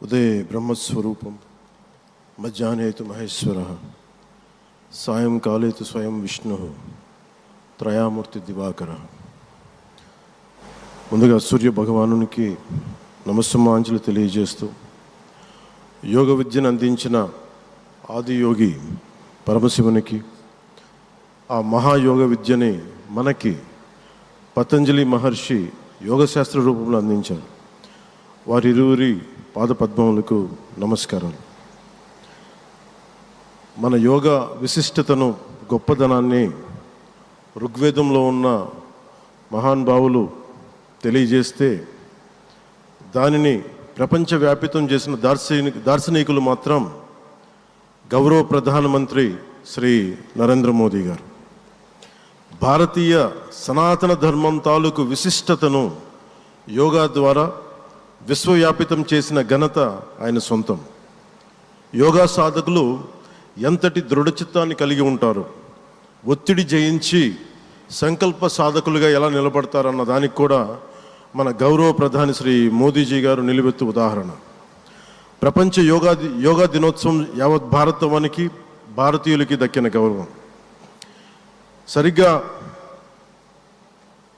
ఉదయ బ్రహ్మస్వరూపం మధ్యాహ్నే తు మహేశ్వర సాయంకాలే తు స్వయం విష్ణు త్రయామూర్తి దివాకర. ముందుగా సూర్య భగవానునికి నమస్సుమాంజలి తెలియజేస్తూ యోగ విద్యను అందించిన ఆదియోగి పరమశివునికి, ఆ మహాయోగ విద్యని మనకి పతంజలి మహర్షి యోగశాస్త్ర రూపంలో అందించారు. వారిరువురి పాదపద్మములకు నమస్కారాలు. మన యోగ విశిష్టతను, గొప్పదనాన్ని ఋగ్వేదంలో ఉన్న మహానుభావులు తెలియజేస్తే దానిని ప్రపంచవ్యాపితం చేసిన దార్శనికులు మాత్రం గౌరవ ప్రధానమంత్రి శ్రీ నరేంద్ర మోదీ గారు. భారతీయ సనాతన ధర్మం తాలూకు విశిష్టతను యోగా ద్వారా విశ్వవ్యాపితం చేసిన ఘనత ఆయన సొంతం. యోగా సాధకులు ఎంతటి దృఢచిత్తాన్ని కలిగి ఉంటారు, ఒత్తిడి జయించి సంకల్ప సాధకులుగా ఎలా నిలబడతారన్న దానికి కూడా మన గౌరవ ప్రధాని శ్రీ మోదీజీ గారు నిలువెత్తు ఉదాహరణ. ప్రపంచ యోగా దినోత్సవం యావత్ భారతవానికి, భారతీయులకి దక్కిన గౌరవం. సరిగ్గా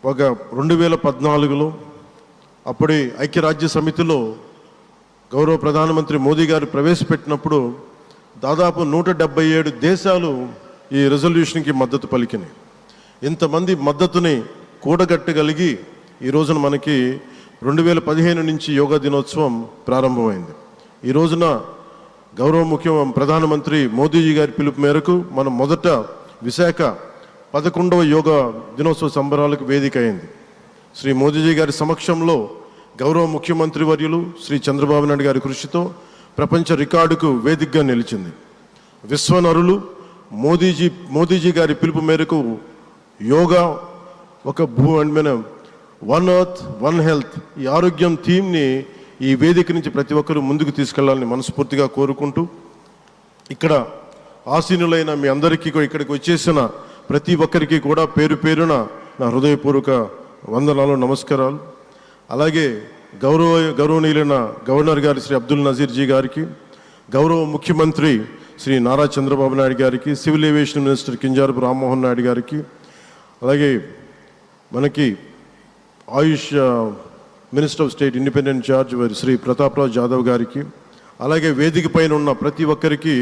ఒక 2014లో అప్పుడే ఐక్యరాజ్య సమితిలో గౌరవ ప్రధానమంత్రి మోదీ గారు ప్రవేశపెట్టినప్పుడు దాదాపు 177 దేశాలు ఈ రెజల్యూషన్కి మద్దతు పలికినాయి. ఇంతమంది మద్దతుని కూడగట్టగలిగి ఈ రోజున మనకి 2015 నుంచి యోగా దినోత్సవం ప్రారంభమైంది. ఈ రోజున గౌరవ ప్రధానమంత్రి మోదీజీ గారి పిలుపు మేరకు మనం మొదట విశాఖ 11వ యోగా దినోత్సవ సంబరాలకు వేదిక అయింది. శ్రీ మోదీజీ గారి సమక్షంలో గౌరవ ముఖ్యమంత్రి వర్యులు శ్రీ చంద్రబాబు నాయుడు గారి కృషితో ప్రపంచ రికార్డుకు వేదికగా నిలిచింది. విశ్వనరులు మోదీజీ గారి పిలుపు మేరకు యోగా ఒక వన్ ఎర్త్ వన్ హెల్త్, ఈ ఆరోగ్యం థీమ్ని ఈ వేదిక నుంచి ప్రతి ఒక్కరూ ముందుకు తీసుకెళ్లాలని మనస్ఫూర్తిగా కోరుకుంటూ, ఇక్కడ ఆసీనులైన మీ అందరికీ, ఇక్కడికి వచ్చేసిన ప్రతి ఒక్కరికి కూడా పేరు పేరున నా హృదయపూర్వక వందనాలు, నమస్కారాలు. అలాగే గౌరవనీయులైన గవర్నర్ గారి శ్రీ అబ్దుల్ నజీర్జీ గారికి, గౌరవ ముఖ్యమంత్రి శ్రీ నారా చంద్రబాబు నాయుడు గారికి, civil aviation minister Kinjarapu Rammohan Naidu గారికి, అలాగే మనకి Ayush minister of state independent charge వారి శ్రీ ప్రతాప్రావు జాదవ్ గారికి, అలాగే వేదిక పైన ఉన్న ప్రతి ఒక్కరికి,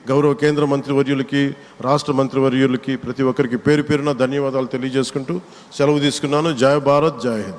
గౌరవ కేంద్ర మంత్రివర్యులకి, రాష్ట్ర మంత్రివర్యులకి, ప్రతి ఒక్కరికి పేరు పేరున ధన్యవాదాలు తెలియజేసుకుంటూ సెలవు తీసుకున్నాను. జై భారత్, జై హింద్.